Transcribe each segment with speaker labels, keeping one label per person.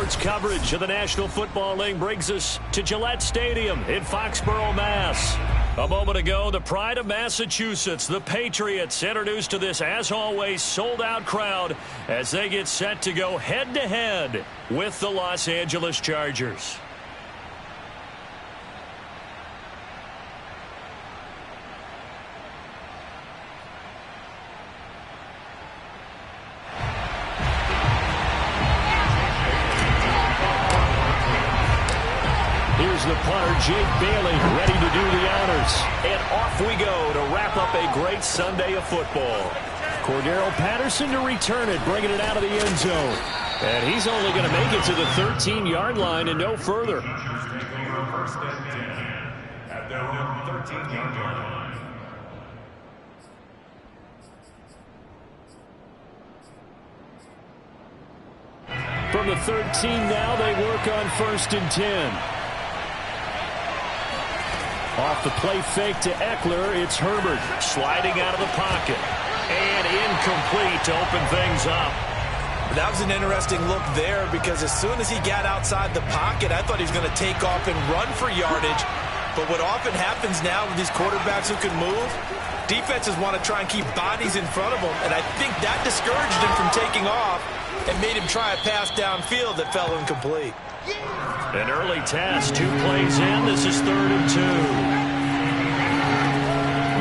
Speaker 1: Sports coverage of the National Football League brings us to Gillette Stadium in Foxborough, Mass. A moment ago, the pride of Massachusetts, the Patriots, introduced to this, as always, sold-out crowd as they get set to go head-to-head with the Los Angeles Chargers. The punter, Jake Bailey, ready to do the honors. And off we go to wrap up a great Sunday of football. Cordero Patterson to return it, bringing it out of the end zone. And he's only going to make it to the 13-yard line and no further. From the 13 now, they work on 1st and 10. Off the play fake to Eckler, it's Herbert sliding out of the pocket. And incomplete to open things up.
Speaker 2: That was an interesting look there because as soon as he got outside the pocket, I thought he was going to take off and run for yardage. But what often happens now with these quarterbacks who can move, defenses want to try and keep bodies in front of them. And I think that discouraged him from taking off and made him try a pass downfield that fell incomplete.
Speaker 1: An early test, 2 plays in. This is 3rd and 2.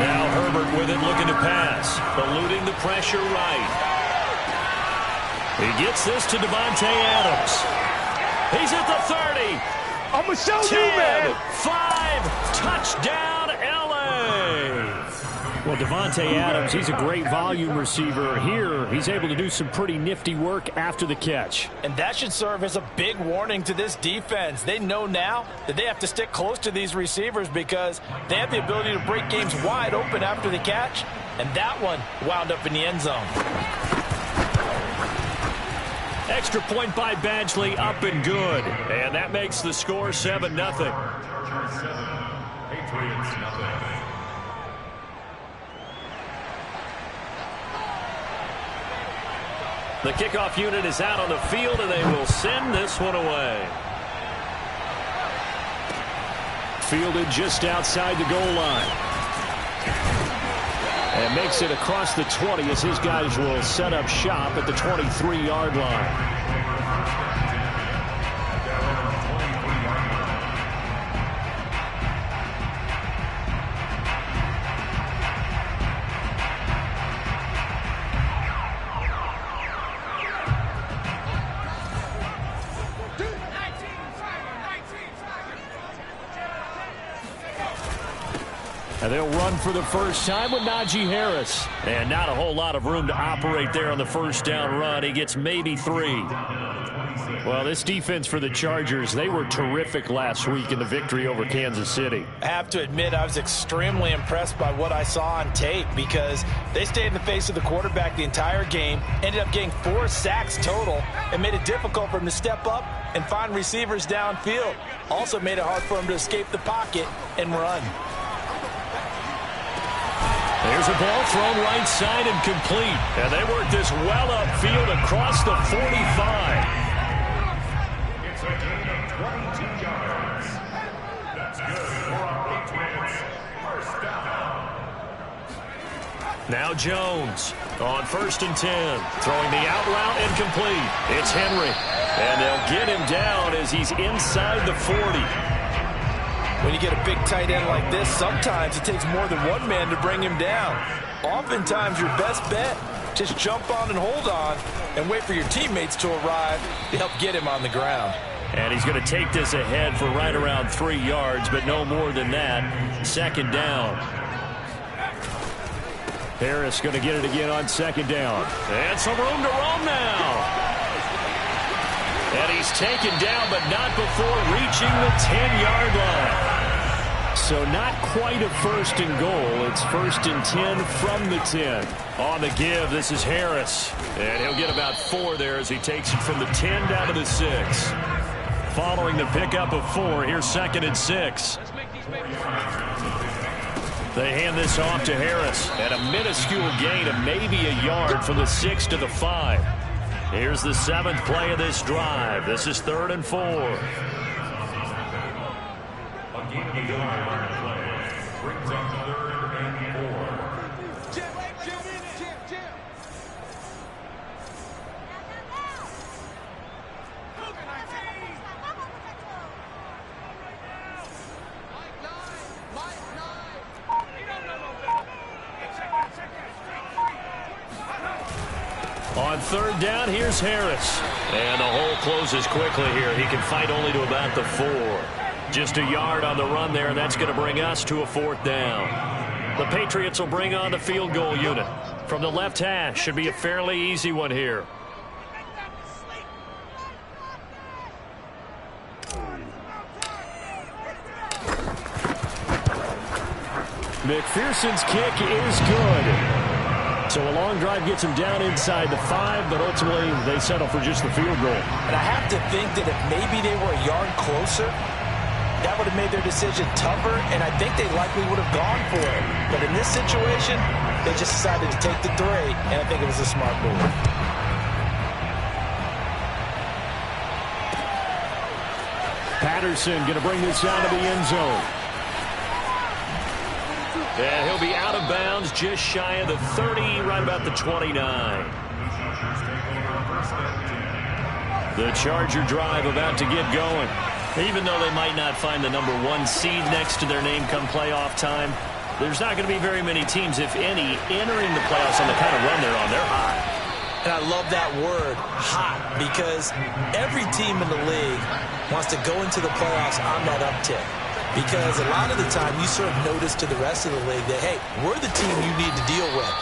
Speaker 1: Now Herbert with it, looking to pass. Eluding the pressure right. He gets this to Davante Adams. He's at the 30.
Speaker 3: I'm going to show
Speaker 1: 10,
Speaker 3: you, man.
Speaker 1: 5, touchdown, L.A. Well, Davante Adams, he's a great volume receiver. Here, he's able to do some pretty nifty work after the catch.
Speaker 2: And that should serve as a big warning to this defense. They know now that they have to stick close to these receivers because they have the ability to break games wide open after the catch. And that one wound up in the end zone.
Speaker 1: Extra point by Badgley, up and good. And that makes the score 7-0.
Speaker 4: Chargers 7, Patriots 0.
Speaker 1: The kickoff unit is out on the field, and they will send this one away. Fielded just outside the goal line. And makes it across the 20 as his guys will set up shop at the 23-yard line. And they'll run for the first time with Najee Harris. And not a whole lot of room to operate there on the first down run. He gets maybe 3. Well, this defense for the Chargers, they were terrific last week in the victory over Kansas City.
Speaker 2: I have to admit, I was extremely impressed by what I saw on tape because they stayed in the face of the quarterback the entire game, ended up getting 4 sacks total, and made it difficult for him to step up and find receivers downfield. Also made it hard for him to escape the pocket and run.
Speaker 1: There's a ball thrown right side and complete. And they work this well upfield across the 45.
Speaker 4: It's a gain of 22 yards. That's good for our Patriots. First down.
Speaker 1: Now Jones on 1st and 10. Throwing the out route and complete. It's Henry. And they'll get him down as he's inside the 40.
Speaker 2: When you get a big tight end like this, sometimes it takes more than one man to bring him down. Oftentimes, your best bet, just jump on and hold on and wait for your teammates to arrive to help get him on the ground.
Speaker 1: And he's going to take this ahead for right around 3 yards, but no more than that. 2nd down. Harris going to get it again on 2nd down. And some room to roam now. And he's taken down, but not before reaching the 10-yard line. So not quite a 1st and goal. It's 1st and 10 from the 10. On the give, this is Harris. And he'll get about 4 there as he takes it from the 10 down to the 6. Following the pickup of 4, here's 2nd and 6. They hand this off to Harris. And a minuscule gain of maybe a yard from the 6 to the 5. Here's the 7th play of this drive. This is 3rd and 4.
Speaker 4: Brings up 3rd and 4.
Speaker 1: On 3rd down, here's Harris. And the hole closes quickly here. He can fight only to about the 4. Just a yard on the run there, and that's going to bring us to a 4th down. The Patriots will bring on the field goal unit. From the left hash, should be a fairly easy one here. McPherson's kick is good. So a long drive gets him down inside the 5, but ultimately they settle for just the field goal.
Speaker 2: And I have to think that if maybe they were a yard closer, that would have made their decision tougher, and I think they likely would have gone for it. But in this situation, they just decided to take the 3, and I think it was a smart move.
Speaker 1: Patterson going to bring this out of the end zone. And he'll be out of bounds just shy of the 30, right about the 29. The Charger drive about to get going. Even though they might not find the number 1 seed next to their name come playoff time, there's not going to be very many teams, if any, entering the playoffs on the kind of run they're on. They're hot.
Speaker 2: And I love that word, hot, because every team in the league wants to go into the playoffs on that uptick. Because a lot of the time you serve notice to the rest of the league that, hey, we're the team you need to deal with.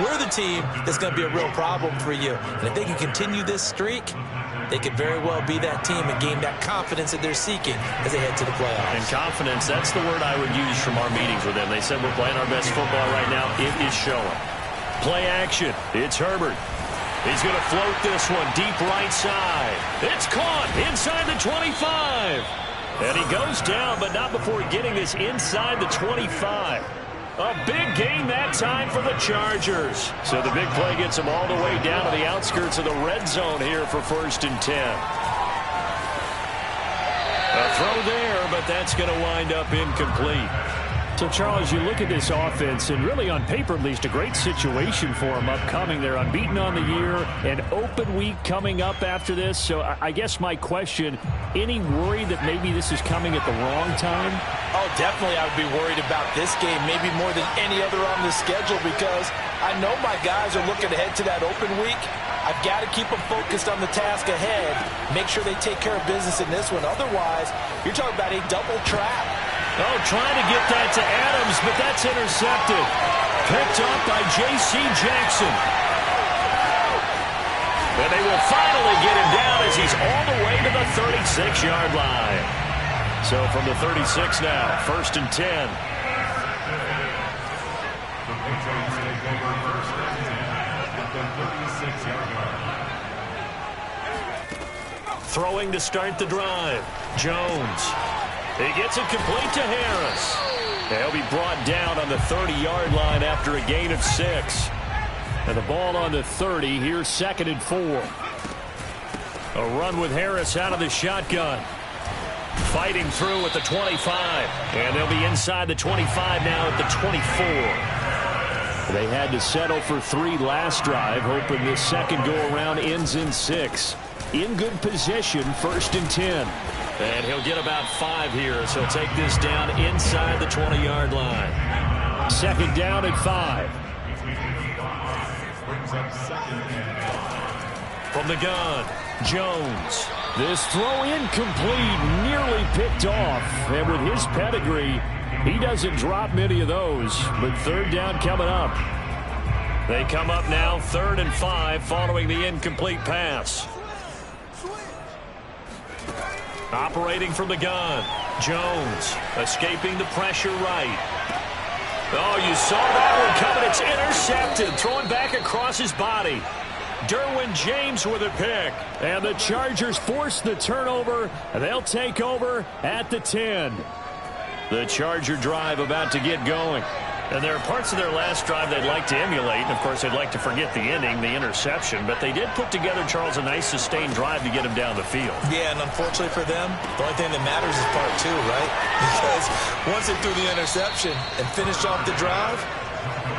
Speaker 2: We're the team that's going to be a real problem for you. And if they can continue this streak, they could very well be that team and gain that confidence that they're seeking as they head to the playoffs.
Speaker 1: And confidence, that's the word I would use from our meetings with them. They said we're playing our best football right now. It is showing. Play action. It's Herbert. He's going to float this one deep right side. It's caught inside the 25. And he goes down, but not before getting this inside the 25. A big gain that time for the Chargers. So the big play gets them all the way down to the outskirts of the red zone here for 1st and 10. A throw there, but that's going to wind up incomplete. So, Charles, you look at this offense, and really on paper at least, a great situation for them upcoming. They're unbeaten on the year, an open week coming up after this. So I guess my question, any worry that maybe this is coming at the wrong time?
Speaker 2: Oh, definitely I would be worried about this game, maybe more than any other on the schedule, because I know my guys are looking ahead to that open week. I've got to keep them focused on the task ahead, make sure they take care of business in this one. Otherwise, you're talking about a double trap.
Speaker 1: Oh, trying to get that to Adams, but that's intercepted. Picked up by J.C. Jackson. And they will finally get him down as he's all the way to the 36-yard line. So from the 36 now, 1st and 10. Throwing to start the drive. Jones. He gets it complete to Harris. They'll be brought down on the 30-yard line after a gain of 6. And the ball on the 30. Here's 2nd and 4. A run with Harris out of the shotgun. Fighting through at the 25. And they'll be inside the 25 now at the 24. They had to settle for 3 last drive, hoping this second go-around ends in 6. In good position, 1st and 10. And he'll get about 5 here, so he'll take this down inside the 20-yard line. 2nd down at 5. From the gun, Jones. This throw incomplete, nearly picked off. And with his pedigree, he doesn't drop many of those. But 3rd down coming up. They come up now 3rd and 5 following the incomplete pass. Operating from the gun, Jones escaping the pressure right. Oh, you saw that one coming. It's intercepted, throwing back across his body. Derwin James with a pick. And the Chargers force the turnover, and they'll take over at the 10. The Charger drive about to get going. And there are parts of their last drive they'd like to emulate. And, of course, they'd like to forget the ending, the interception. But they did put together, Charles, a nice sustained drive to get him down the field.
Speaker 2: Yeah, and unfortunately for them, the only thing that matters is part two, right? Because once they threw the interception and finished off the drive,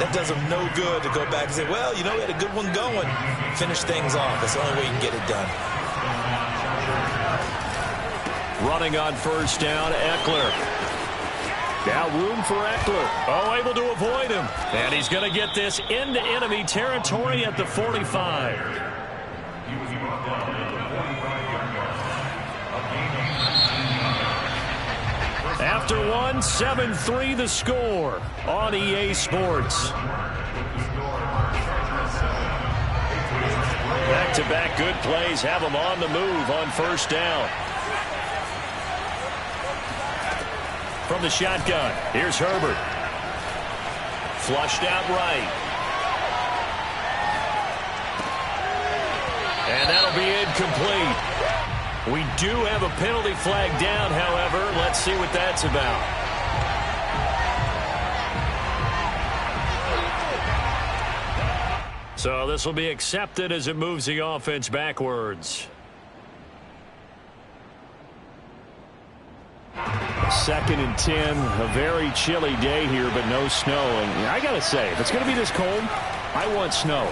Speaker 2: that does them no good to go back and say, well, you know, we had a good one going. Finish things off. That's the only way you can get it done.
Speaker 1: Running on first down, Eckler. Now room for Eckler. Oh, able to avoid him. And he's going to get this into enemy territory at the 45. After one, 7-3 the score on EA Sports. Back-to-back good plays have them on the move on first down. From the shotgun, here's Herbert. Flushed out right. And that'll be incomplete. We do have a penalty flag down, however. Let's see what that's about. So this will be accepted as it moves the offense backwards. 2nd and 10, a very chilly day here, but no snow. And I got to say, if it's going to be this cold, I want snow.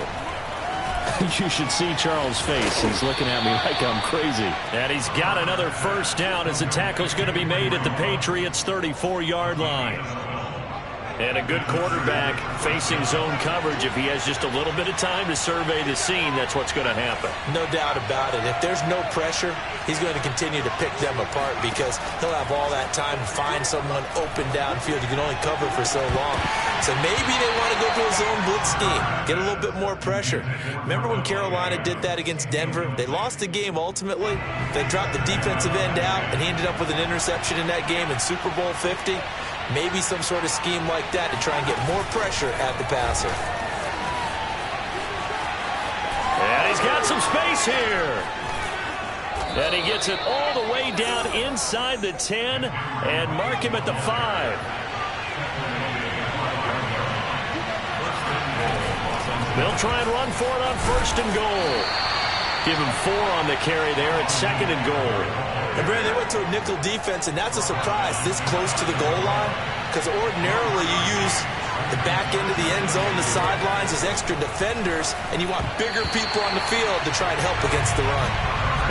Speaker 1: You should see Charles' face. He's looking at me like I'm crazy. And he's got another first down as the tackle's going to be made at the Patriots' 34-yard line. And a good quarterback facing zone coverage. If he has just a little bit of time to survey the scene, that's what's going to happen.
Speaker 2: No doubt about it. If there's no pressure, he's going to continue to pick them apart because he'll have all that time to find someone open downfield. You can only cover for so long. So maybe they want to go to a zone blitz scheme, get a little bit more pressure. Remember when Carolina did that against Denver? They lost the game ultimately. They dropped the defensive end out, and he ended up with an interception in that game in Super Bowl 50. Maybe some sort of scheme like that to try and get more pressure at the passer.
Speaker 1: And he's got some space here. And he gets it all the way down inside the 10 and mark him at the 5. They'll try and run for it on 1st and goal. Give him 4 on the carry there at 2nd and goal.
Speaker 2: And, Brandon, they went to a nickel defense, and that's a surprise this close to the goal line because ordinarily you use the back end of the end zone, the sidelines as extra defenders, and you want bigger people on the field to try and help against the run.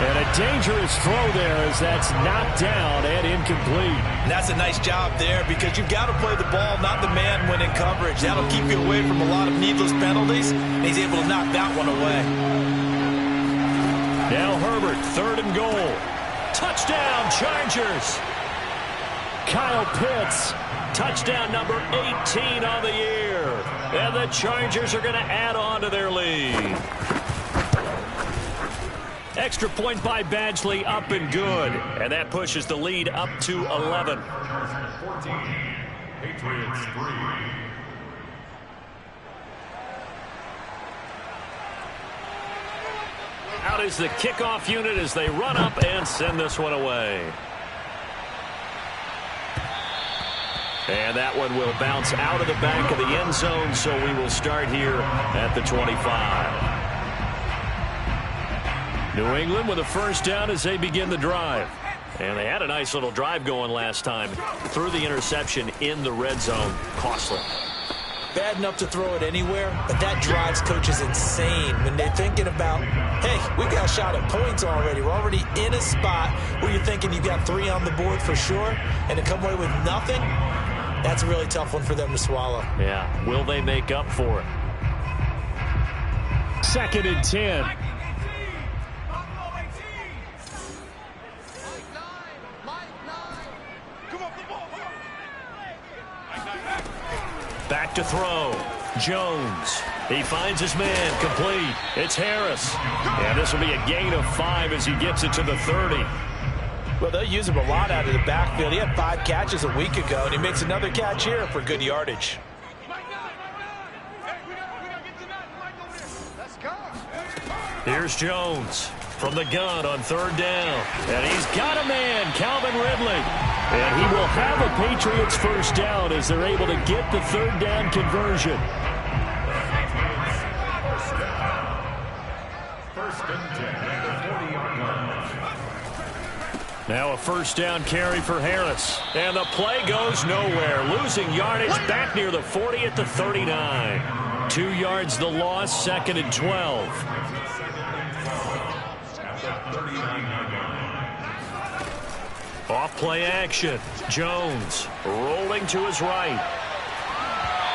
Speaker 1: And a dangerous throw there as that's knocked down and incomplete.
Speaker 2: And that's a nice job there because you've got to play the ball, not the man when in coverage. That'll keep you away from a lot of needless penalties, and he's able to knock that one away.
Speaker 1: Now Herbert, 3rd and goal. Touchdown, Chargers. Kyle Pitts, touchdown number 18 on the year. And the Chargers are going to add on to their lead. Extra point by Badgley, up and good. And that pushes the lead up to 11.
Speaker 4: 14, Patriots 3.
Speaker 1: Out is the kickoff unit as they run up and send this one away. And that one will bounce out of the back of the end zone, so we will start here at the 25. New England with a first down as they begin the drive. And they had a nice little drive going last time. Threw the interception in the red zone. Costly.
Speaker 2: Bad enough to throw it anywhere, but that drives coaches insane when they're thinking about, hey, we got a shot at points already. We're already in a spot where you're thinking you got 3 on the board for sure, and to come away with nothing, that's a really tough one for them to swallow.
Speaker 1: Yeah, will they make up for it? 2nd and 10. Back to throw. Jones. He finds his man. Complete. It's Harris. And this will be a gain of 5 as he gets it to the 30.
Speaker 2: Well, they'll use him a lot out of the backfield. He had 5 catches a week ago, and he makes another catch here for good yardage.
Speaker 1: Here's Jones from the gun on 3rd down. And he's got a man, Calvin Ridley. And he will have a Patriots first down as they're able to get the third down conversion.
Speaker 4: First and 10 at the 40-yard line.
Speaker 1: Now a first down carry for Harris. And the play goes nowhere. Losing yardage back near the 40 at the 39. 2 yards the loss, 2nd and 12. Off play action. Jones rolling to his right.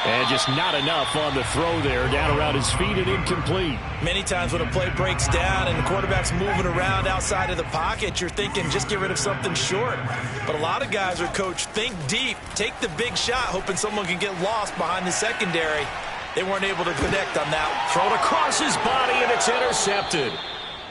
Speaker 1: And just not enough on the throw there. Down around his feet and incomplete.
Speaker 2: Many times when a play breaks down and the quarterback's moving around outside of the pocket, you're thinking just get rid of something short. But a lot of guys are coached, think deep, take the big shot, hoping someone can get lost behind the secondary. They weren't able to connect on that.
Speaker 1: Thrown across his body, and it's intercepted.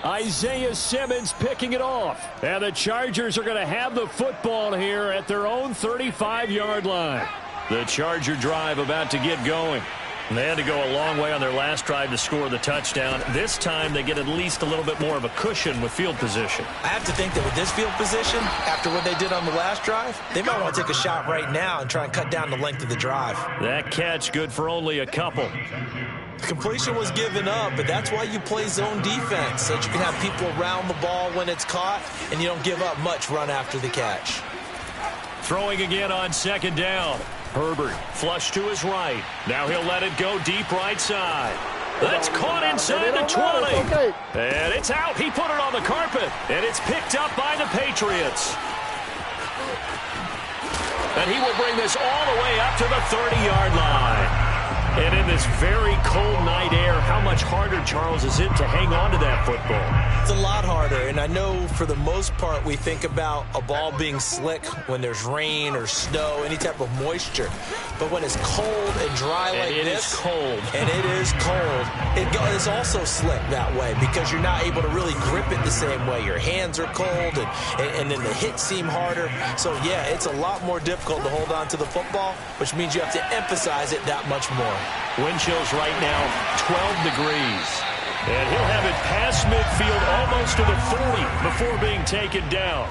Speaker 1: Isaiah Simmons picking it off. And the Chargers are going to have the football here at their own 35-yard line. The Charger drive about to get going. They had to go a long way on their last drive to score the touchdown. This time they get at least a little bit more of a cushion with field position.
Speaker 2: I have to think that with this field position, after what they did on the last drive, they might want to take a shot right now and try and cut down the length of the drive.
Speaker 1: That catch good for only a couple.
Speaker 2: The completion was given up, but that's why you play zone defense, so that you can have people around the ball when it's caught, and you don't give up much run after the catch.
Speaker 1: Throwing again on 2nd down. Herbert flush to his right. Now he'll let it go deep right side. That's caught inside the 20. And it's out. He put it on the carpet. And it's picked up by the Patriots. And he will bring this all the way up to the 30-yard line. And in this very cold night air, how much harder, Charles, is it to hang on to that football?
Speaker 2: It's a lot harder, and I know for the most part we think about a ball being slick when there's rain or snow, any type of moisture. But when it's cold and dry like this, and it is cold, it is also slick that way because you're not able to really grip it the same way. Your hands are cold, and then the hits seem harder. So, yeah, it's a lot more difficult to hold on to the football, which means you have to emphasize it that much more.
Speaker 1: Wind chills right now, 12 degrees. And he'll have it past midfield almost to the 40 before being taken down.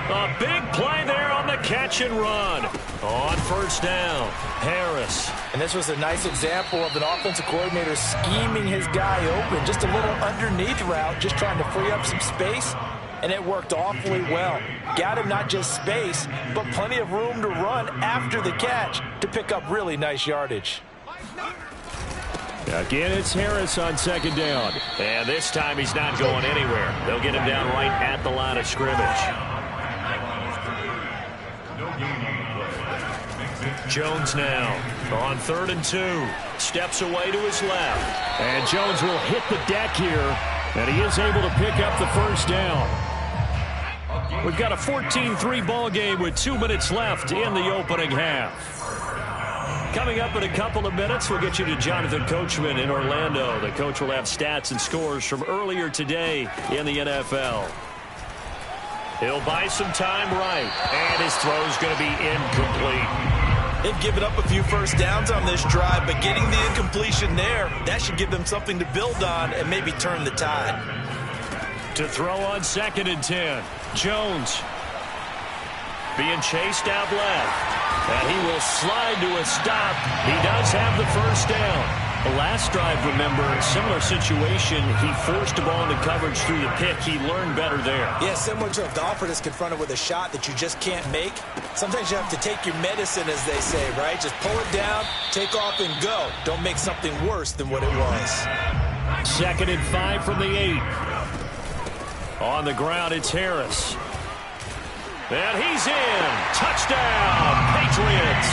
Speaker 1: A big play there on the catch and run. On first down, Harris.
Speaker 2: And this was a nice example of an offensive coordinator scheming his guy open. Just a little underneath route, just trying to free up some space. And it worked awfully well. Got him not just space, but plenty of room to run after the catch to pick up really nice yardage.
Speaker 1: Again, it's Harris on 2nd down. And this time he's not going anywhere. They'll get him down right at the line of scrimmage. Jones now on 3rd and 2. Steps away to his left. And Jones will hit the deck here. And he is able to pick up the first down. We've got a 14-3 ball game with 2 minutes left in the opening half. Coming up in a couple of minutes, we'll get you to Jonathan Coachman in Orlando. The coach will have stats and scores from earlier today in the NFL. He'll buy some time right, and his throw's going to be incomplete.
Speaker 2: They've given up a few first downs on this drive, but getting the incompletion there, that should give them something to build on and maybe turn the tide.
Speaker 1: To throw on 2nd and 10, Jones being chased out left. And he will slide to a stop. He does have the first down. The last drive, remember, similar situation. He forced the ball into coverage through the pick. He learned better there.
Speaker 2: Yeah, similar to a golfer that's confronted with a shot that you just can't make. Sometimes you have to take your medicine, as they say, right? Just pull it down, take off, and go. Don't make something worse than what it was.
Speaker 1: 2nd and 5 from the 8. On the ground, it's Harris. And he's in. Touchdown, Patriots.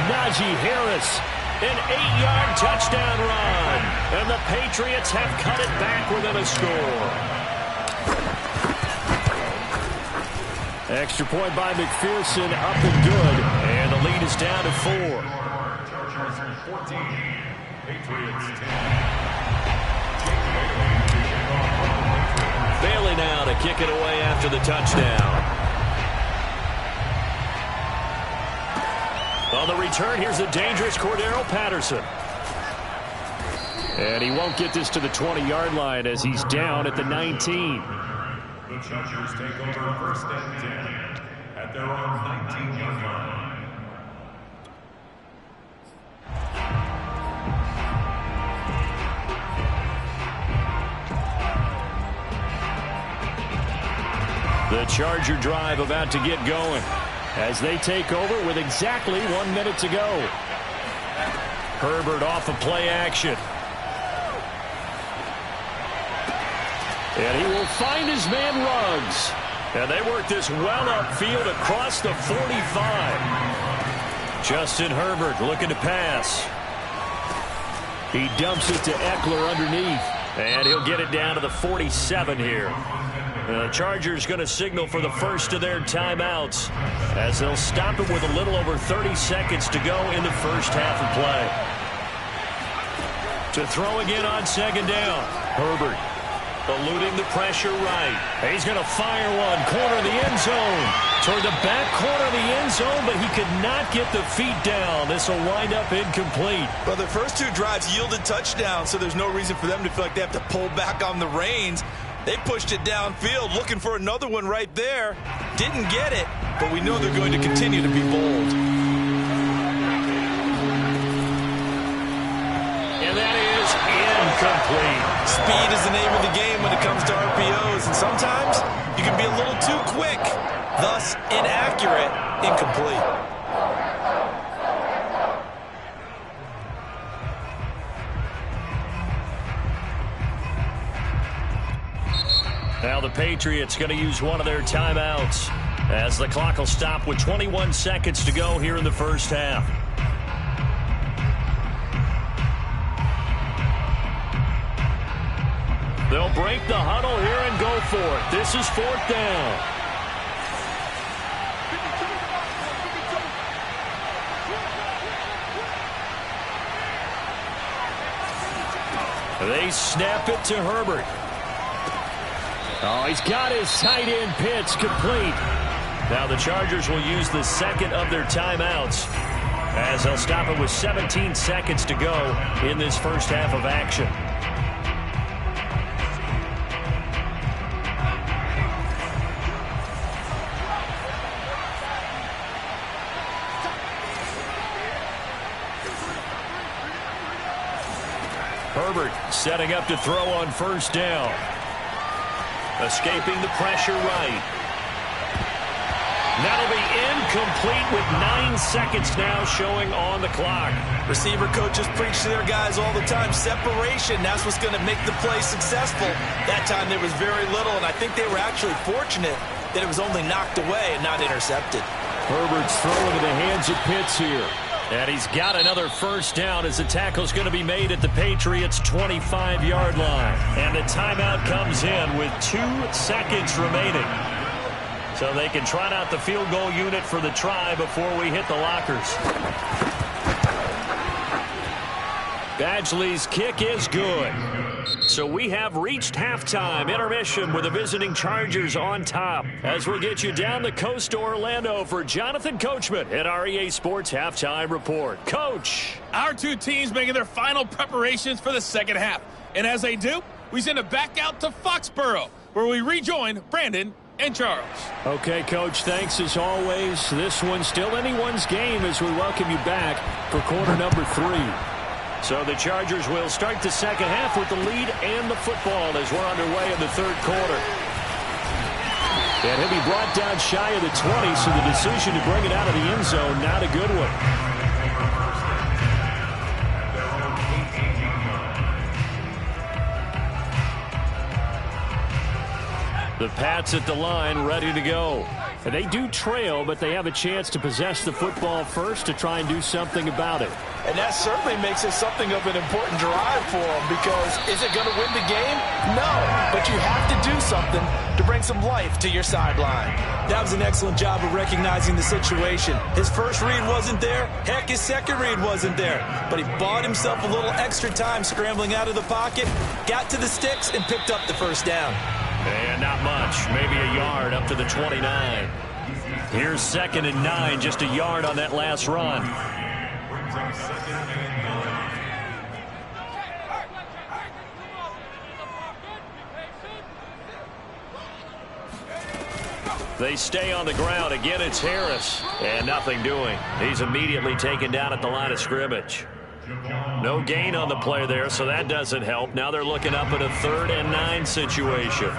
Speaker 1: Najee Harris, an 8-yard touchdown run. And the Patriots have cut it back within a score. Extra point by McPherson, up and good. And the lead is down to 4.
Speaker 4: Chargers 14, Patriots 10.
Speaker 1: Bailey now to kick it away after the touchdown. On the return, here's the dangerous Cordero Patterson. And he won't get this to the 20-yard line as he's down at the 19.
Speaker 4: The Chargers take over 1st and 10 at at their own 19-yard line.
Speaker 1: The Charger drive about to get going as they take over with exactly 1 minute to go. Herbert off of play action. And he will find his man Ruggs. And they work this well upfield across the 45. Justin Herbert looking to pass. He dumps it to Eckler underneath. And he'll get it down to the 47 here. The Chargers going to signal for the first of their timeouts as they'll stop it with a little over 30 seconds to go in the first half of play. To throw again on second down. Herbert eluding the pressure right. He's going to fire one. Corner of the end zone. Toward the back corner of the end zone, but he could not get the feet down. This will wind up incomplete.
Speaker 2: Well, the first two drives yielded touchdowns, so there's no reason for them to feel like they have to pull back on the reins. They pushed it downfield, looking for another one right there. Didn't get it, but we know they're going to continue to be bold.
Speaker 1: And that is incomplete.
Speaker 2: Speed is the name of the game when it comes to RPOs, and sometimes you can be a little too quick, thus inaccurate, incomplete.
Speaker 1: Now the Patriots going to use one of their timeouts as the clock will stop with 21 seconds to go here in the first half. They'll break the huddle here and go for it. This is fourth down. They snap it to Herbert. Oh, he's got his tight end pitch complete. Now the Chargers will use the second of their timeouts as they'll stop it with 17 seconds to go in this first half of action. Herbert setting up to throw on first down. Escaping the pressure right. That'll be incomplete with 9 seconds now showing on the clock.
Speaker 2: Receiver coaches preach to their guys all the time. Separation, that's what's going to make the play successful. That time there was very little, and I think they were actually fortunate that it was only knocked away and not intercepted.
Speaker 1: Herbert's throwing to the hands of Pitts here. And he's got another first down as the tackle's going to be made at the Patriots' 25-yard line. And the timeout comes in with 2 seconds remaining. So they can trot out the field goal unit for the try before we hit the lockers. Badgley's kick is good. So we have reached halftime. Intermission with the visiting Chargers on top. As we'll get you down the coast to Orlando for Jonathan Coachman at our EA Sports Halftime Report. Coach.
Speaker 3: Our two teams making their final preparations for the second half. And as they do, we send it back out to Foxborough, where we rejoin Brandon and Charles.
Speaker 1: Okay, Coach, thanks as always. This one's still anyone's game as we welcome you back for quarter number 3. So the Chargers will start the second half with the lead and the football as we're underway in the third quarter. And he'll be brought down shy of the 20, so the decision to bring it out of the end zone, not a good one. The Pats at the line, ready to go. And they do trail, but they have a chance to possess the football first to try and do something about it.
Speaker 2: And that certainly makes it something of an important drive for them, because is it going to win the game? No, but you have to do something to bring some life to your sideline. That was an excellent job of recognizing the situation. His first read wasn't there. Heck, his second read wasn't there. But he bought himself a little extra time scrambling out of the pocket, got to the sticks, and picked up the first down.
Speaker 1: And not much, maybe a yard up to the 29. Here's 2nd and 9, just a yard on that last run. They stay on the ground. Again, it's Harris. And nothing doing. He's immediately taken down at the line of scrimmage. No gain on the play there, so that doesn't help. Now they're looking up at a 3rd and 9 situation.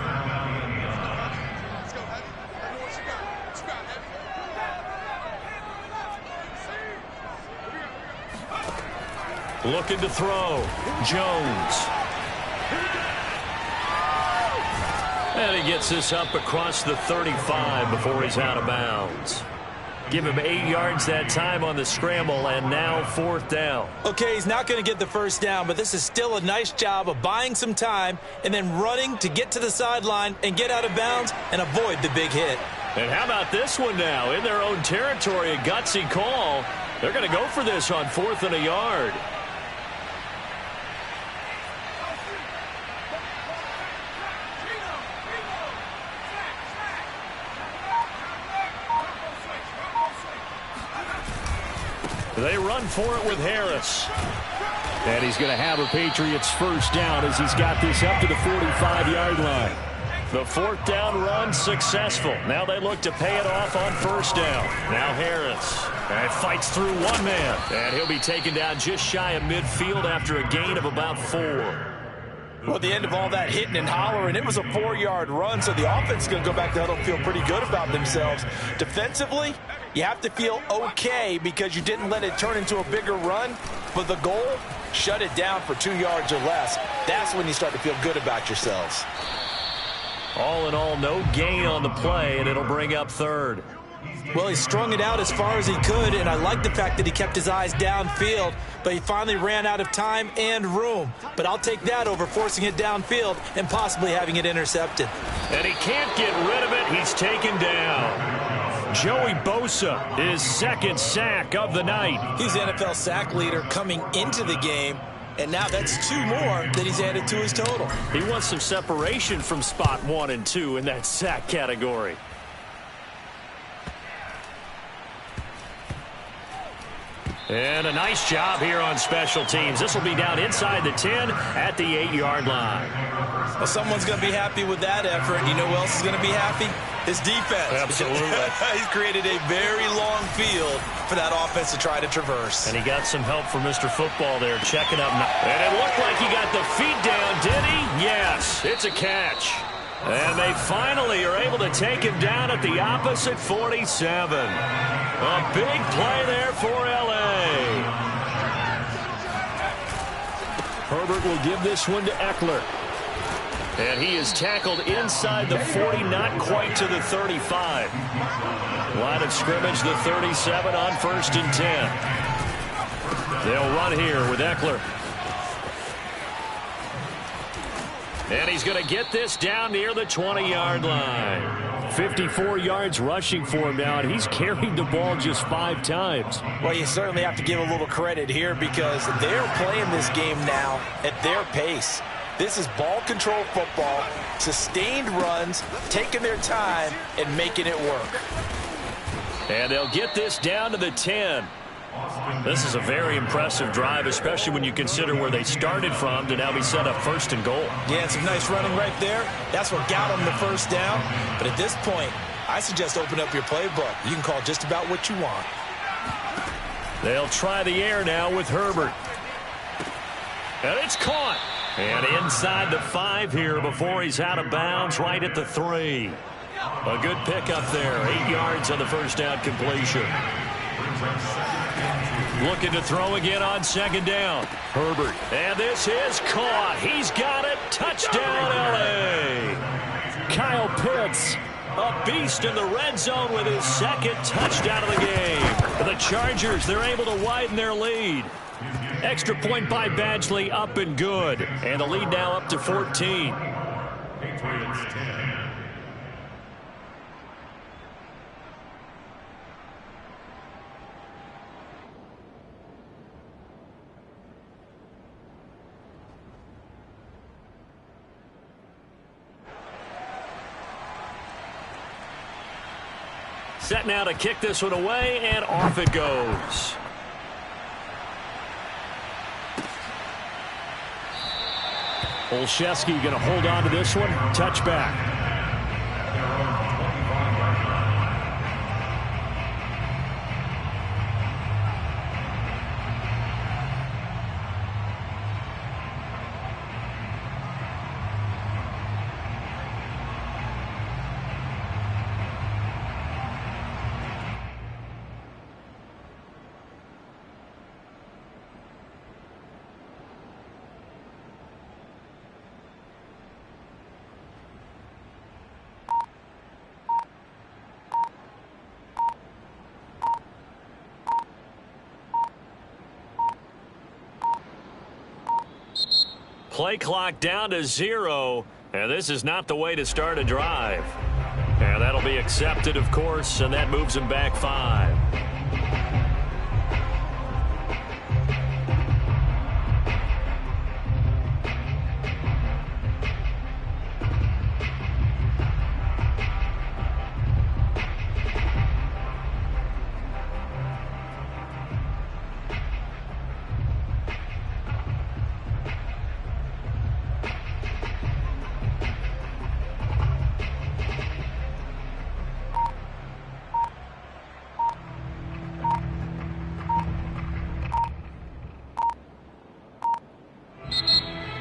Speaker 1: Looking to throw. Jones. And he gets this up across the 35 before he's out of bounds. Give him 8 yards that time on the scramble, and now 4th down.
Speaker 2: Okay, he's not going to get the first down, but this is still a nice job of buying some time and then running to get to the sideline and get out of bounds and avoid the big hit.
Speaker 1: And how about this one now? In their own territory, a gutsy call. They're going to go for this on 4th and a yard. They run for it with Harris. And he's going to have a Patriots first down as he's got this up to the 45-yard line. The 4th down run successful. Now they look to pay it off on 1st down. Now Harris. And fights through one man. And he'll be taken down just shy of midfield after a gain of about 4.
Speaker 2: Well, at the end of all that hitting and hollering, it was a 4-yard run, so the offense is going to go back to huddle and feel pretty good about themselves. Defensively, you have to feel okay because you didn't let it turn into a bigger run. But the goal, shut it down for 2 yards or less. That's when you start to feel good about yourselves.
Speaker 1: All in all, no gain on the play, and it'll bring up 3rd.
Speaker 2: Well, he strung it out as far as he could, and I like the fact that he kept his eyes downfield, but he finally ran out of time and room. But I'll take that over forcing it downfield and possibly having it intercepted.
Speaker 1: And he can't get rid of it. He's taken down. Joey Bosa, his 2nd sack of the night.
Speaker 2: He's the NFL sack leader coming into the game, and now that's 2 more that he's added to his total.
Speaker 1: He wants some separation from spot 1 and 2 in that sack category. And a nice job here on special teams. This will be down inside the 10 at the 8-yard line.
Speaker 2: Well, someone's going to be happy with that effort. You know who else is going to be happy? His defense.
Speaker 1: Absolutely.
Speaker 2: He's created a very long field for that offense to try to traverse.
Speaker 1: And he got some help from Mr. Football there, checking up. And it looked like he got the feet down, did he? Yes, it's a catch. And they finally are able to take him down at the opposite 47. A big play there for L.A. Herbert will give this one to Eckler. And he is tackled inside the 40, not quite to the 35. Line of scrimmage, the 37 on 1st and 10. They'll run here with Eckler. And he's going to get this down near the 20-yard line. 54 yards rushing for him now, and he's carried the ball just 5 times.
Speaker 2: Well, you certainly have to give a little credit here because they're playing this game now at their pace. This is ball control football, sustained runs, taking their time, and making it work.
Speaker 1: And they'll get this down to the 10. This is a very impressive drive, especially when you consider where they started from to now be set up 1st and goal.
Speaker 2: Yeah, some nice running right there. That's what got them the first down. But at this point, I suggest open up your playbook. You can call just about what you want.
Speaker 1: They'll try the air now with Herbert. And it's caught. And inside the 5 here before he's out of bounds, right at the 3. A good pickup there. 8 yards on the first down completion. Looking to throw again on 2nd down. Herbert. And this is caught. He's got it. Touchdown, L.A. Kyle Pitts, a beast in the red zone with his 2nd touchdown of the game. The Chargers, they're able to widen their lead. Extra point by Badgley, up and good. And the lead now up to 14.
Speaker 4: Patriots 10.
Speaker 1: Set now to kick this one away, and off it goes. Olszewski going to hold on to this one. Touchback. play clock down to 0, and this is not the way to start a drive. And that'll be accepted, of course, and that moves him back 5.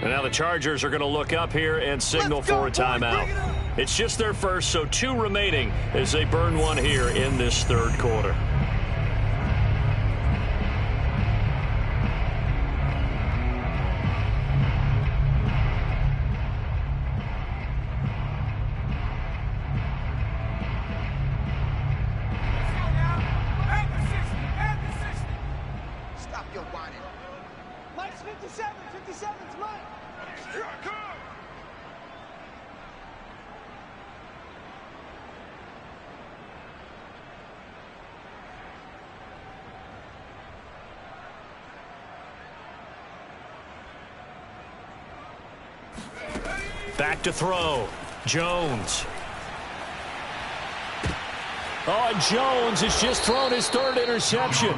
Speaker 1: And now the Chargers are going to look up here and signal for a timeout. It's just their first, so 2 remaining as they burn 1 here in this third quarter.
Speaker 5: Stop your whining. Mike's 57. 57's Mike. Here I come.
Speaker 1: Back to throw. Jones. Oh, and Jones has just thrown his 3rd interception.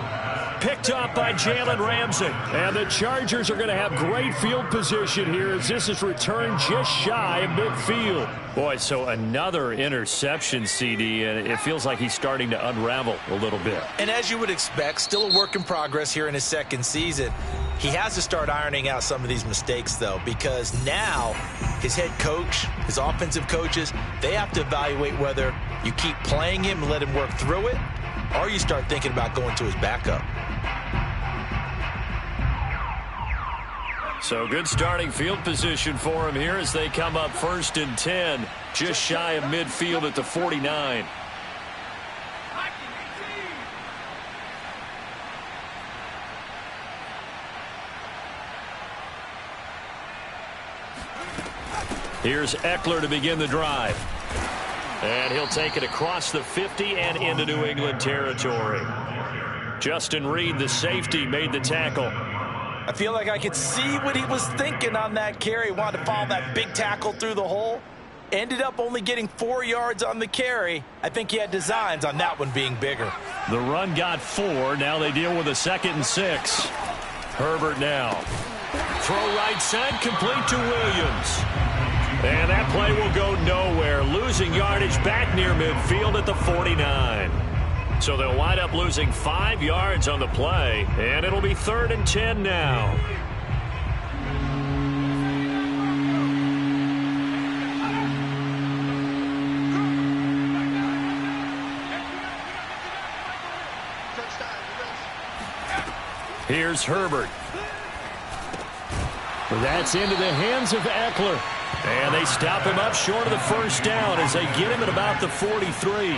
Speaker 1: Picked up by Jalen Ramsey. And the Chargers are going to have great field position here as this is returned just shy of midfield. Boy, so another interception, CD, and it feels like he's starting to unravel a little bit.
Speaker 2: And as you would expect, still a work in progress here in his 2nd season. He has to start ironing out some of these mistakes, though, because now his head coach, his offensive coaches, they have to evaluate whether you keep playing him and let him work through it, or you start thinking about going to his backup.
Speaker 1: So good starting field position for him here as they come up 1st and 10, just shy of midfield at the 49. Here's Eckler to begin the drive. And he'll take it across the 50 and into New England territory. Justin Reed, the safety, made the tackle.
Speaker 2: I feel like I could see what he was thinking on that carry. He wanted to follow that big tackle through the hole. Ended up only getting 4 yards on the carry. I think he had designs on that one being bigger.
Speaker 1: The run got 4. Now they deal with a 2nd and 6. Herbert now. Throw right side, complete to Williams. And that play will go nowhere. Losing yardage back near midfield at the 49. So they'll wind up losing 5 yards on the play. And it'll be 3rd and 10 now. Here's Herbert. That's into the hands of Eckler. And they stop him up short of the 1st down as they get him at about the 43.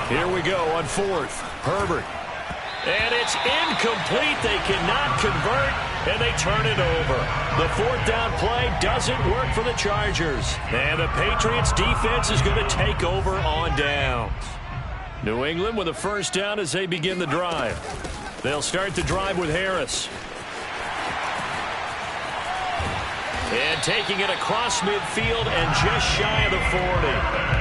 Speaker 1: Here we go on 4th. Herbert. And it's incomplete. They cannot convert, and they turn it over. The 4th down play doesn't work for the Chargers. And the Patriots defense is going to take over on downs. New England with a 1st down as they begin the drive. They'll start the drive with Harris. And taking it across midfield and just shy of the 40.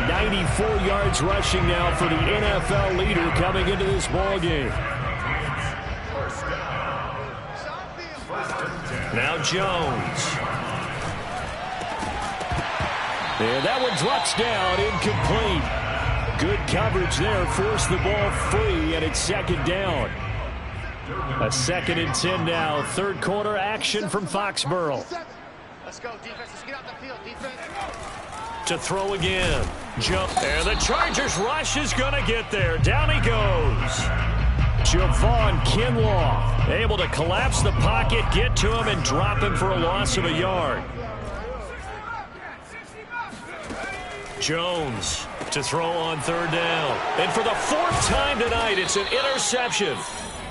Speaker 1: 94 yards rushing now for the NFL leader coming into this ballgame. Now Jones. And that one drops down, incomplete. Good coverage there, forced the ball free, and it's 2nd down. A 2nd and 10 now. 3rd quarter action from Foxborough.
Speaker 5: Let's go, defense. Let's get out the field, defense.
Speaker 1: To throw again. Jump. And the Chargers rush is going to get there. Down he goes. Javon Kinlaw able to collapse the pocket, get to him, and drop him for a loss of a yard. Jones to throw on 3rd down. And for the 4th time tonight, it's an interception.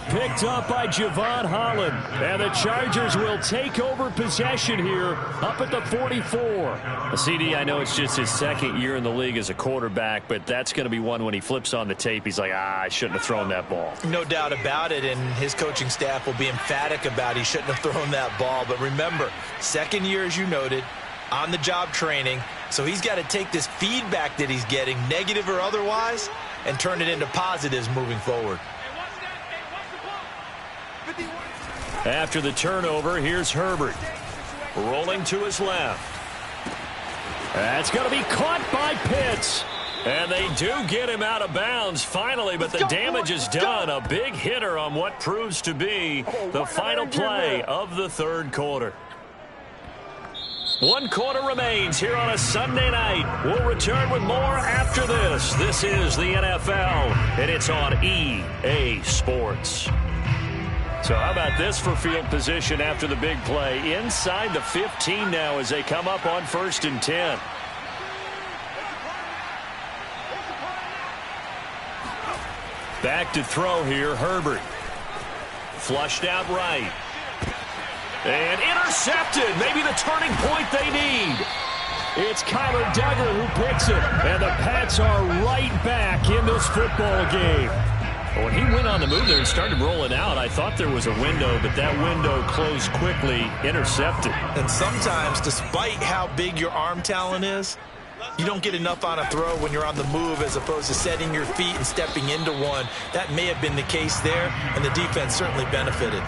Speaker 1: picked up by Javon Holland. And the Chargers will take over possession here up at the 44. CD, I know it's just his second year in the league as a quarterback, but that's going to be one when he flips on the tape, he's like, I shouldn't have thrown that ball.
Speaker 2: No doubt about it, and his coaching staff will be emphatic about he shouldn't have thrown that ball. But remember, second year, as you noted, on-the-job training, so he's got to take this feedback that he's getting, negative or otherwise, and turn it into positives moving forward.
Speaker 1: After the turnover, here's Herbert. Rolling to his left. That's going to be caught by Pitts. And they do get him out of bounds finally, but the damage is done. A big hitter on what proves to be the final play of the third quarter. 1 quarter remains here on a Sunday night. We'll return with more after this. This is the NFL, and it's on EA Sports. So how about this for field position after the big play? Inside the 15 now as they come up on 1st and 10. Back to throw here, Herbert. Flushed out right. And intercepted. Maybe the turning point they need. It's Kyler Duggar who picks it. And the Pats are right back in this football game. When he went on the move there and started rolling out, I thought there was a window, but that window closed quickly, intercepted.
Speaker 2: And sometimes, despite how big your arm talent is, you don't get enough on a throw when you're on the move as opposed to setting your feet and stepping into one. That may have been the case there, and the defense certainly benefited.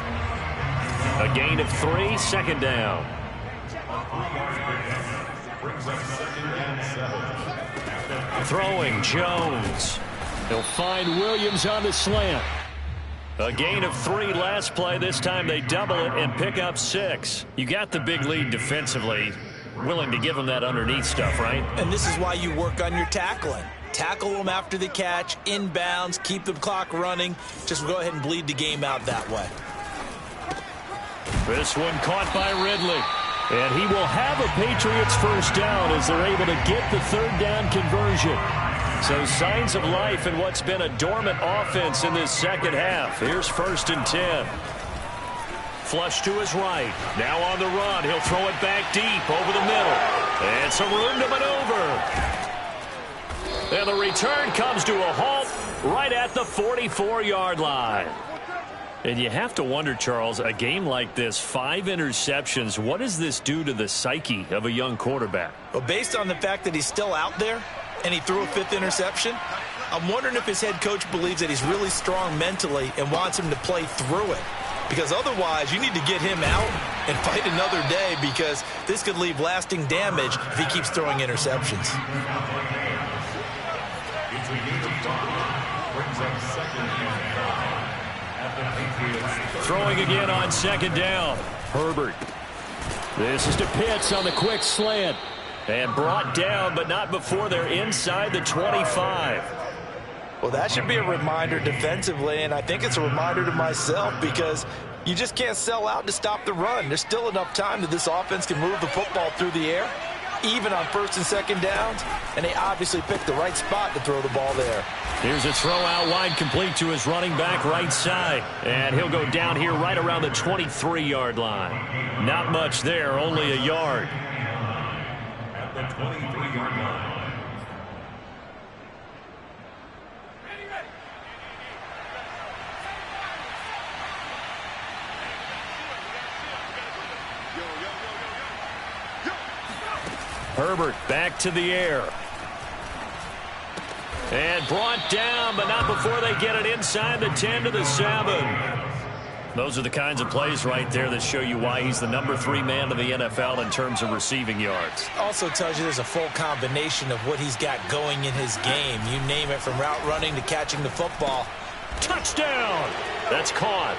Speaker 1: A gain of 3, 2nd down. Throwing Jones. He'll find Williams on the slant. A gain of 3 last play. This time they double it and pick up 6. You got the big lead defensively. Willing to give them that underneath stuff, right?
Speaker 2: And this is why you work on your tackling. Tackle them after the catch, inbounds, keep the clock running. Just go ahead and bleed the game out that way.
Speaker 1: This one caught by Ridley. And he will have a Patriots first down as they're able to get the 3rd down conversion. So signs of life in what's been a dormant offense in this second half. Here's 1st and 10. Flush to his right. Now on the run. He'll throw it back deep over the middle. And some room to maneuver. And the return comes to a halt right at the 44-yard line. And you have to wonder, Charles, a game like this, 5 interceptions, what does this do to the psyche of a young quarterback?
Speaker 2: Well, based on the fact that he's still out there and he threw a 5th interception, I'm wondering if his head coach believes that he's really strong mentally and wants him to play through it. Because otherwise, you need to get him out and fight another day because this could leave lasting damage if he keeps throwing interceptions.
Speaker 1: Throwing again on 2nd down. Herbert. This is to Pitts on the quick slant. And brought down, but not before they're inside the 25.
Speaker 2: Well, that should be a reminder defensively, and I think it's a reminder to myself because you just can't sell out to stop the run. There's still enough time that this offense can move the football through the air, even on 1st and 2nd downs, and they obviously picked the right spot to throw the ball there.
Speaker 1: Here's a throw out wide, complete to his running back right side, and he'll go down here right around the 23-yard line. Not much there, only a yard.
Speaker 4: At the 23-yard line.
Speaker 1: Herbert back to the air. And brought down, but not before they get it inside the 10 to the 7. Those are the kinds of plays right there that show you why he's the number 3 man of the NFL in terms of receiving yards.
Speaker 2: Also tells you there's a full combination of what he's got going in his game. You name it, from route running to catching the football.
Speaker 1: Touchdown! That's caught.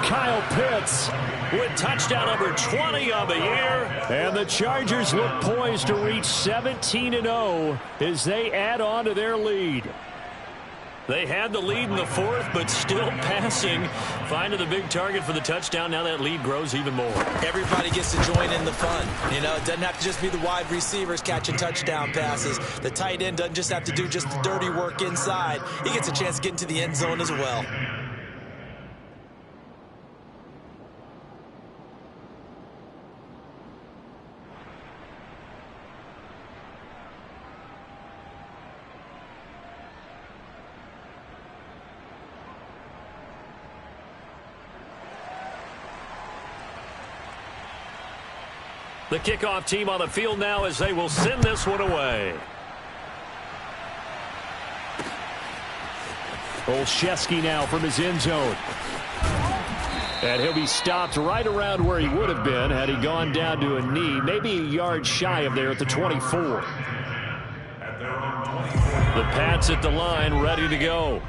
Speaker 1: Kyle Pitts with touchdown number 20 on the year. And the Chargers look poised to reach 17-0 as they add on to their lead. They had the lead in the 4th, but still passing. Finding the big target for the touchdown. Now that lead grows even more.
Speaker 2: Everybody gets to join in the fun. You know, it doesn't have to just be the wide receivers catching touchdown passes. The tight end doesn't just have to do just the dirty work inside. He gets a chance to get into the end zone as well.
Speaker 1: The kickoff team on the field now as they will send this one away.
Speaker 6: Olszewski now from his end zone. And he'll be stopped right around where he would have been had he gone down to a knee, maybe a yard shy of there at the 24.
Speaker 1: The Pats at the line, ready to go.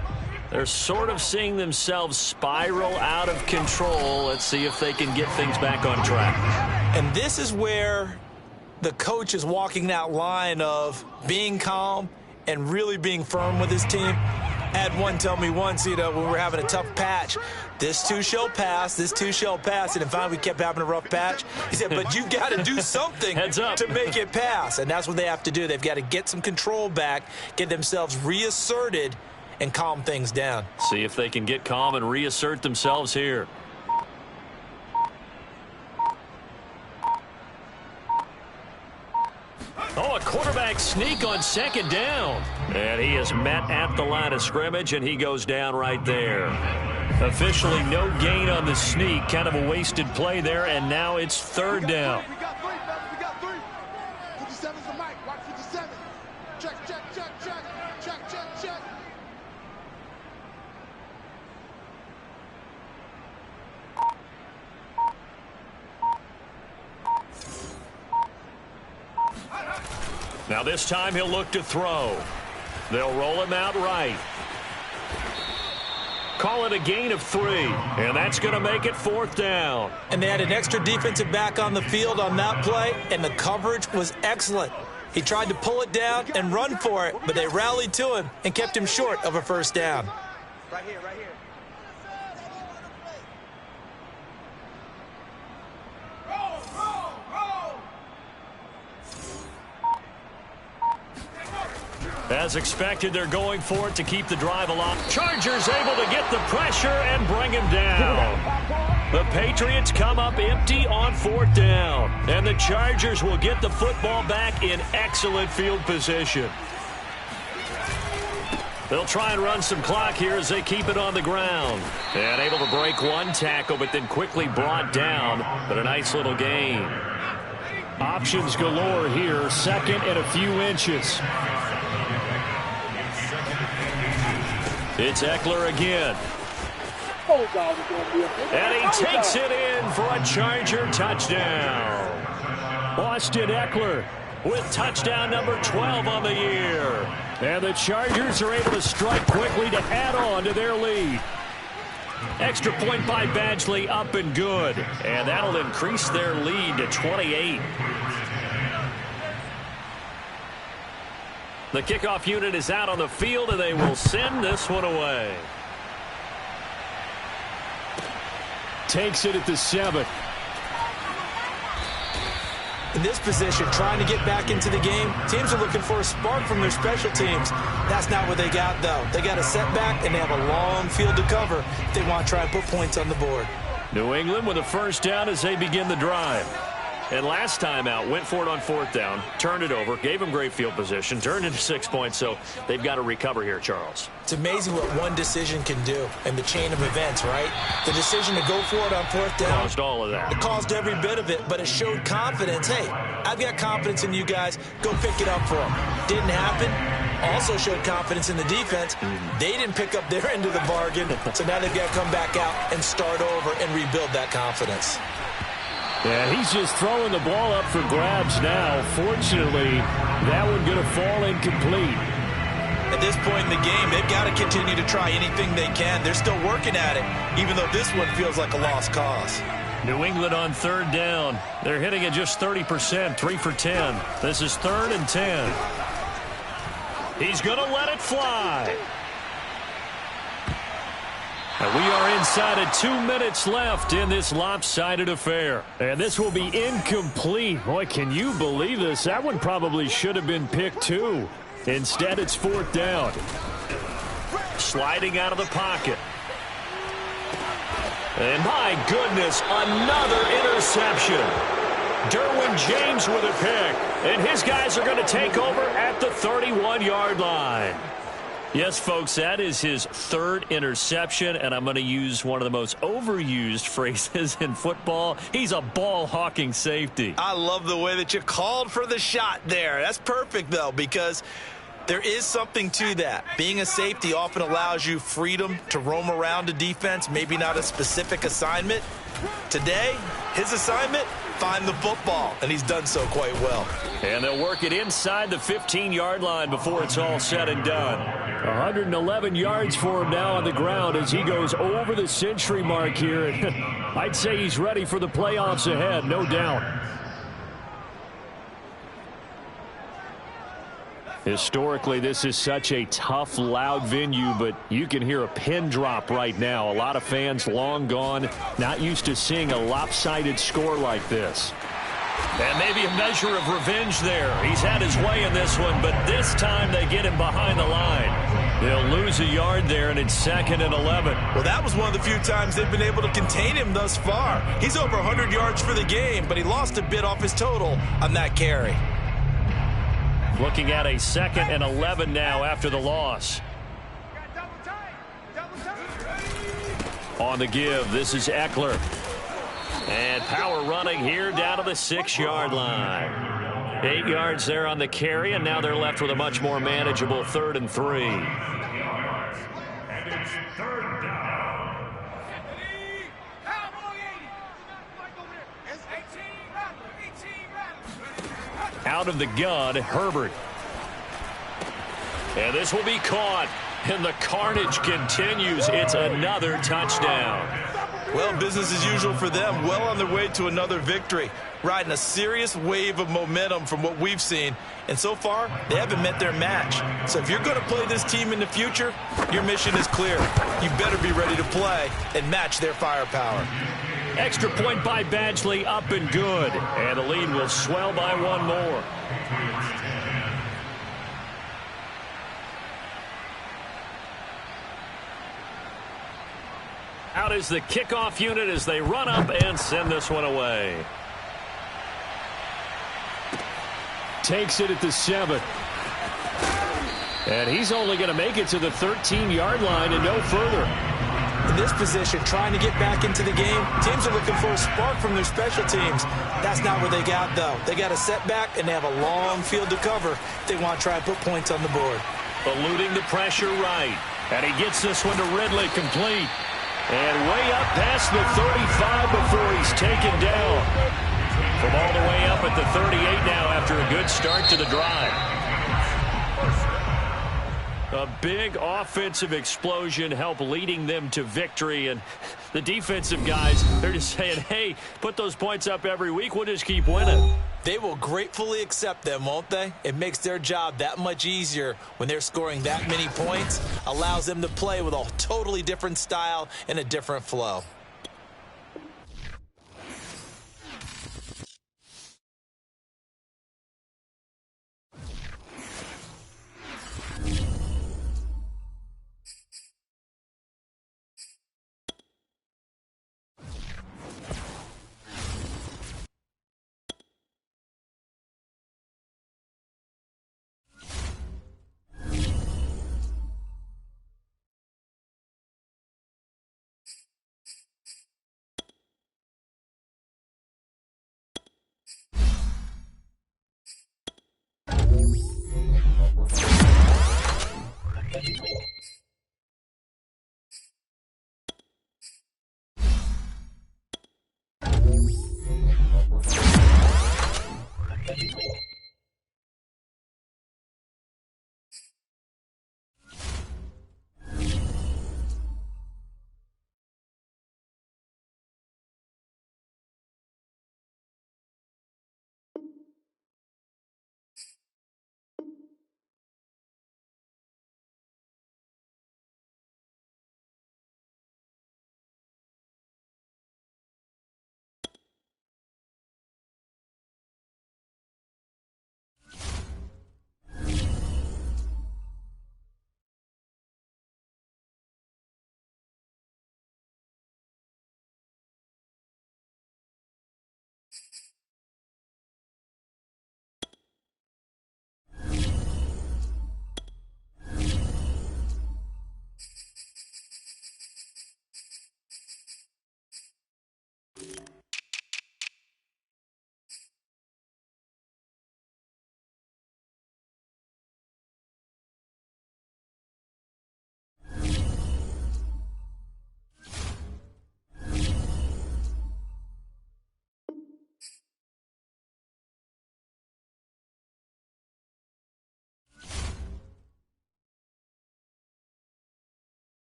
Speaker 1: They're sort of seeing themselves spiral out of control. Let's see if they can get things back on track.
Speaker 2: And this is where the coach is walking that line of being calm and really being firm with his team. I had one tell me once, when we were having a tough patch, this too shall pass, this too shall pass. And finally we kept having a rough patch. He said, but you got to do something to make it pass. And that's what they have to do. They've got to get some control back, get themselves reasserted, and calm things down.
Speaker 1: See if they can get calm and reassert themselves here. Oh, a quarterback sneak on second down. And he is met at the line of scrimmage, and he goes down right there. Officially no gain on the sneak. Kind of a wasted play there, and now it's third down.
Speaker 5: We got three, fellas. We got three. 57's the mic. Watch 57. Check, check, check, check. Check, check, check.
Speaker 1: Now this time he'll look to throw. They'll roll him out right. Call it a gain of 3, and that's going to make it fourth down.
Speaker 2: And they had an extra defensive back on the field on that play, and the coverage was excellent. He tried to pull it down and run for it, but they rallied to him and kept him short of a first down.
Speaker 5: Right here, right here.
Speaker 1: As expected, they're going for it to keep the drive alive. Chargers able to get the pressure and bring him down. The Patriots come up empty on fourth down. And the Chargers will get the football back in excellent field position. They'll try and run some clock here as they keep it on the ground. And able to break one tackle, but then quickly brought down. But a nice little gain.
Speaker 6: Options galore here. Second and a few inches.
Speaker 1: It's Eckler again. And he takes it in for a Charger touchdown.
Speaker 6: Austin Eckler
Speaker 1: with touchdown number 12 on the year.
Speaker 6: And the Chargers are able to strike quickly to add on to their lead.
Speaker 1: Extra point by Badgley, up and good. And that'll increase their lead to 28. The kickoff unit is out on the field, and they will send this one away.
Speaker 6: Takes it at the 7.
Speaker 2: In this position, trying to get back into the game, teams are looking for a spark from their special teams. That's not what they got, though. They got a setback, and they have a long field to cover if they want to try and put points on the board.
Speaker 1: New England with a first down as they begin the drive. And last time out, went for it on fourth down, turned it over, gave them great field position, turned into 6 points, so they've got to recover here, Charles.
Speaker 2: It's amazing what one decision can do in the chain of events, right? The decision to go for it on fourth down.
Speaker 1: Caused all of that.
Speaker 2: It caused every bit of it, but it showed confidence. Hey, I've got confidence in you guys. Go pick it up for them. Didn't happen. Also showed confidence in the defense. They didn't pick up their end of the bargain, so now they've got to come back out and start over and rebuild that confidence.
Speaker 6: Yeah, he's just throwing the ball up for grabs now. Fortunately, that one going to fall incomplete.
Speaker 2: At this point in the game, they've got to continue to try anything they can. They're still working at it, even though this one feels like a lost cause.
Speaker 1: New England on third down. They're hitting at just 30%, 3 for 10. This is 3rd and 10. He's going to let it fly. And we are inside of 2 minutes left in this lopsided affair.
Speaker 6: And this will be incomplete. Boy, can you believe this? That one probably should have been picked too. Instead, it's fourth down.
Speaker 1: Sliding out of the pocket. And my goodness, another interception. Derwin James with a pick. And his guys are going to take over at the 31-yard line. Yes, folks, that is his third interception, and I'm going to use one of the most overused phrases in football. He's a ball-hawking safety.
Speaker 2: I love the way that you called for the shot there. That's perfect, though, because there is something to that. Being a safety often allows you freedom to roam around a defense, maybe not a specific assignment. Today, his assignment, find the football, and he's done so quite well.
Speaker 1: And they'll work it inside the 15-yard line before it's all said and done. 111 yards for him now on the ground as he goes over the century mark here. I'd say he's ready for the playoffs ahead, no doubt. Historically, this is such a tough, loud venue, but you can hear a pin drop right now. A lot of fans long gone, not used to seeing a lopsided score like this. And maybe a measure of revenge there. He's had his way in this one, but this time they get him behind the line. They'll lose a yard there, and it's 2nd and 11.
Speaker 2: Well, that was one of the few times they've been able to contain him thus far. He's over 100 yards for the game, but he lost a bit off his total on that carry.
Speaker 1: Looking at a 2nd and 11 now after the loss. On the give, this is Eckler. And power running here down to the 6-yard line. 8 yards there on the carry, and now they're left with a much more manageable 3rd and 3.
Speaker 4: And it's 3rd down.
Speaker 1: Out of the gun, Herbert. And this will be caught. And the carnage continues. It's another touchdown.
Speaker 2: Well, business as usual for them. Well on their way to another victory. Riding a serious wave of momentum from what we've seen. And so far, they haven't met their match. So if you're going to play this team in the future, your mission is clear. You better be ready to play and match their firepower.
Speaker 1: Extra point by Badgley, up and good. And the lead will swell by one more. Out is the kickoff unit as they run up and send this one away.
Speaker 6: Takes it at the 7. And he's only going to make it to the 13-yard line and no further.
Speaker 2: In this position, trying to get back into the game, teams are looking for a spark from their special teams. That's not what they got, though. They got a setback, and they have a long field to cover if they want to try and put points on the board.
Speaker 1: Eluding the pressure right. And he gets this one to Ridley, complete. And way up past the 35 before he's taken down. From all the way up at the 38 now after a good start to the drive. A big offensive explosion helped leading them to victory. And the defensive guys, they're just saying, hey, put those points up every week. We'll just keep winning.
Speaker 2: They will gratefully accept them, won't they? It makes their job that much easier when they're scoring that many points. Allows them to play with a totally different style and a different flow.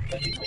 Speaker 4: Thank you.